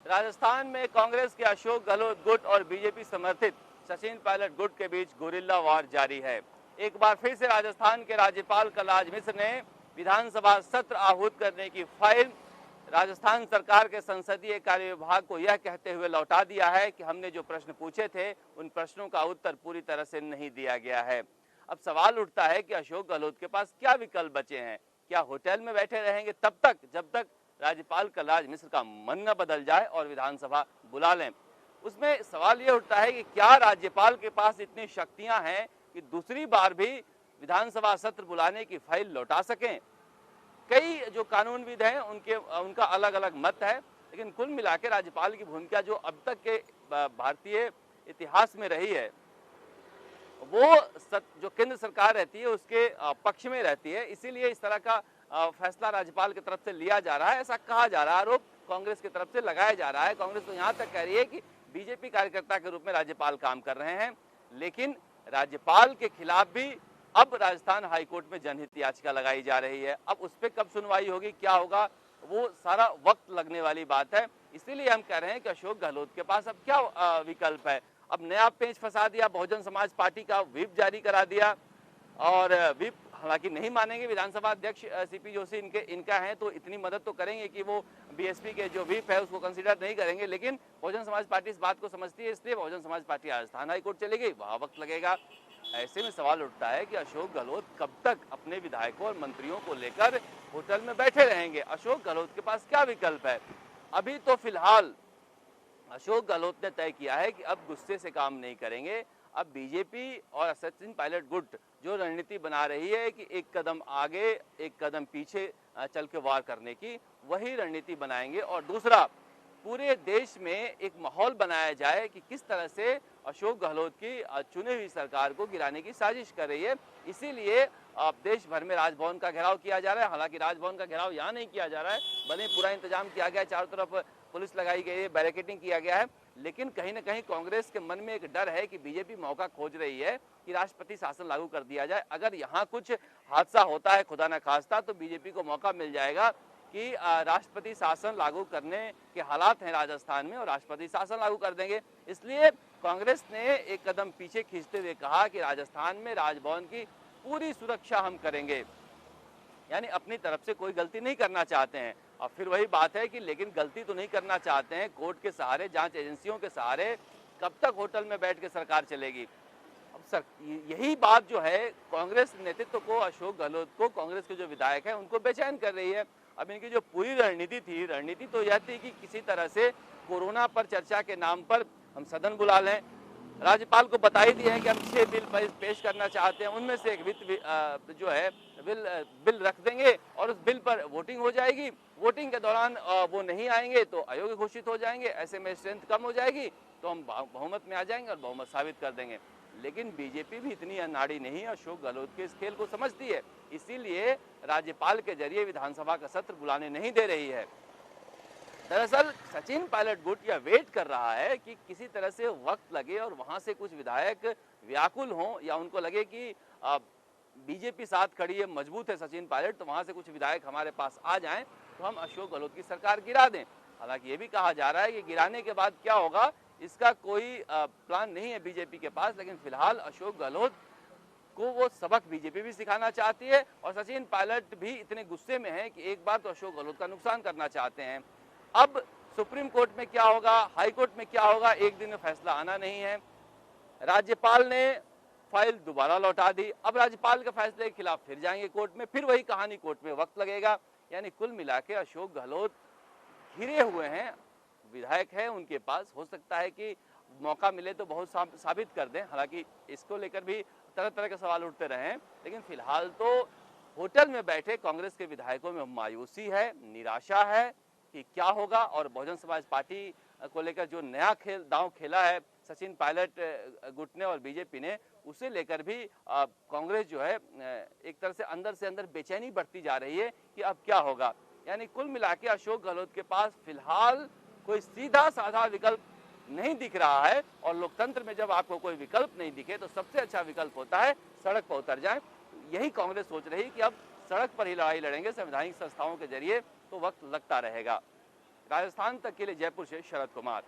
राजस्थान में कांग्रेस के अशोक गहलोत गुट और बीजेपी समर्थित सचिन पायलट गुट के बीच गुरिल्ला वार जारी है। एक बार फिर से राजस्थान के राज्यपाल कलराज मिश्र ने विधानसभा सत्र आहूत करने की फाइल राजस्थान सरकार के संसदीय कार्य विभाग को यह कहते हुए लौटा दिया है कि हमने जो प्रश्न पूछे थे उन प्रश्नों का उत्तर पूरी तरह से नहीं दिया गया है। अब सवाल उठता है कि अशोक गहलोत के पास क्या विकल्प बचे हैं। क्या होटल में बैठे रहेंगे तब तक जब तक राज्यपाल कलराज मिश्र का मन न बदल जाए और विधानसभा बुला लें। उसमें सवाल यह उठता है कि क्या राज्यपाल के पास इतनी शक्तियां हैं कि दूसरी बार भी विधानसभा सत्र बुलाने की फाइल लौटा सकें। कई जो कानूनविद हैं उनका अलग अलग मत है, लेकिन कुल मिलाकर राज्यपाल की भूमिका जो अब तक के भारतीय इतिहास में रही है वो जो केंद्र सरकार रहती है उसके पक्ष में रहती है। इसीलिए इस तरह का फैसला राज्यपाल की तरफ से लिया जा रहा है, ऐसा कहा जा रहा है, आरोप कांग्रेस की तरफ से लगाया जा रहा है। कांग्रेस तो यहाँ तक कह रही है कि बीजेपी कार्यकर्ता के रूप में राज्यपाल काम कर रहे हैं, लेकिन राज्यपाल के खिलाफ भी अब राजस्थान हाईकोर्ट में जनहित याचिका लगाई जा रही है। अब उस पर कब सुनवाई होगी, क्या होगा, वो सारा वक्त लगने वाली बात है। इसीलिए हम कह रहे हैं कि अशोक गहलोत के पास अब क्या विकल्प है। अब नया पेंच फंसा दिया, बहुजन समाज पार्टी का व्हिप जारी करा दिया और व्हिप हालांकि नहीं मानेंगे विधानसभा अध्यक्ष सीपी जोशी इनका है तो इतनी मदद तो करेंगे कि वो बीएसपी के जो व्हिप है उसको कंसीडर नहीं करेंगे, लेकिन बहुजन समाज पार्टी इस बात को समझती है, इसलिए बहुजन समाज पार्टी राजस्थान हाईकोर्ट चलेगी, वहां वक्त लगेगा। ऐसे में सवाल उठता है कि अशोक गहलोत कब तक अपने विधायकों और मंत्रियों को लेकर होटल में बैठे रहेंगे। अशोक गहलोत के पास क्या विकल्प है। अभी तो फिलहाल अशोक गहलोत ने तय किया है कि अब गुस्से से काम नहीं करेंगे। अब बीजेपी और सचिन पायलट गुट जो रणनीति बना रही है कि एक कदम आगे एक कदम पीछे चल के वार करने की, वही रणनीति बनाएंगे। और दूसरा, पूरे देश में एक माहौल बनाया जाए कि किस तरह से अशोक गहलोत की चुनी हुई सरकार को गिराने की साजिश कर रही है। इसीलिए देश भर में राजभवन का घेराव किया जा रहा है। हालांकि राजभवन का घेराव यहाँ नहीं किया जा रहा है, भले पूरा इंतजाम किया गया है, चारों तरफ पुलिस लगाई गई है, बैरिकेडिंग किया गया है, लेकिन कहीं ना कहीं कांग्रेस के मन में एक डर है कि बीजेपी मौका खोज रही है कि राष्ट्रपति शासन लागू कर दिया जाए। अगर यहाँ कुछ हादसा होता है खुदा न खास्ता तो बीजेपी को मौका मिल जाएगा कि राष्ट्रपति शासन लागू करने के हालात हैं राजस्थान में और राष्ट्रपति शासन लागू कर देंगे। इसलिए कांग्रेस ने एक कदम पीछे खींचते हुए कहा कि राजस्थान में राजभवन की पूरी सुरक्षा हम करेंगे, यानी अपनी तरफ से कोई गलती नहीं करना चाहते हैं। अब फिर वही बात है कि लेकिन गलती तो नहीं करना चाहते हैं, कोर्ट के सहारे, जांच एजेंसियों के सहारे कब तक होटल में बैठ के सरकार चलेगी। अब सर यही बात जो है कांग्रेस नेतृत्व को, अशोक गहलोत को, कांग्रेस के जो विधायक हैं उनको बेचैन कर रही है। अब इनकी जो पूरी रणनीति तो यह थी कि किसी तरह से कोरोना पर चर्चा के नाम पर हम सदन बुला लें। राज्यपाल को बता ही दिया है कि हम 6 बिल पेश करना चाहते हैं, उनमें से एक वित्त जो है बिल रख देंगे और उस बिल पर वोटिंग हो जाएगी। वोटिंग के दौरान वो नहीं आएंगे तो अयोग्य घोषित हो जाएंगे, ऐसे में स्ट्रेंथ कम हो जाएगी तो हम बहुमत में आ जाएंगे और बहुमत साबित कर देंगे। लेकिन बीजेपी भी इतनी अनाड़ी नहीं है, अशोक गहलोत के इस खेल को समझती है, इसीलिए राज्यपाल के जरिए विधानसभा का सत्र बुलाने नहीं दे रही है। दरअसल सचिन पायलट गुट यह वेट कर रहा है कि किसी तरह से वक्त लगे और वहां से कुछ विधायक व्याकुल हों या उनको लगे कि बीजेपी साथ खड़ी है, मजबूत है सचिन पायलट, तो वहां से कुछ विधायक हमारे पास आ जाएं तो हम अशोक गहलोत की सरकार गिरा दें। हालांकि ये भी कहा जा रहा है कि गिराने के बाद क्या होगा इसका कोई प्लान नहीं है बीजेपी के पास, लेकिन फिलहाल अशोक गहलोत को वो सबक बीजेपी भी सिखाना चाहती है और सचिन पायलट भी इतने गुस्से में है कि एक बार तो अशोक गहलोत का नुकसान करना चाहते हैं। अब सुप्रीम कोर्ट में क्या होगा, हाई कोर्ट में क्या होगा, एक दिन में फैसला आना नहीं है। राज्यपाल ने फाइल दोबारा लौटा दी, अब राज्यपाल के फैसले के खिलाफ फिर जाएंगे कोर्ट में, फिर वही कहानी, कोर्ट में वक्त लगेगा। यानी कुल मिला के अशोक गहलोत घिरे हुए हैं, विधायक है उनके पास, हो सकता है कि मौका मिले तो बहुत साबित कर दें। हालांकि इसको लेकर भी तरह तरह के सवाल उठते रहे, लेकिन फिलहाल तो होटल में बैठे कांग्रेस के विधायकों में मायूसी है, निराशा है कि क्या होगा। और बहुजन समाज पार्टी को लेकर जो नया दांव खेला है सचिन पायलट गुट ने और बीजेपी ने, उसे लेकर भी कांग्रेस जो है एक तरह से अंदर बेचैनी बढ़ती जा रही है कि अब क्या होगा। यानी कुल मिला के अशोक गहलोत के पास फिलहाल कोई सीधा साधा विकल्प नहीं दिख रहा है। और लोकतंत्र में जब आपको कोई विकल्प नहीं दिखे तो सबसे अच्छा विकल्प होता है सड़क पर उतर जाएं। यही कांग्रेस सोच रही कि अब सड़क पर ही लड़ाई लड़ेंगे संवैधानिक संस्थाओं के जरिए, तो वक्त लगता रहेगा। राजस्थान तक के लिए जयपुर से शरद कुमार।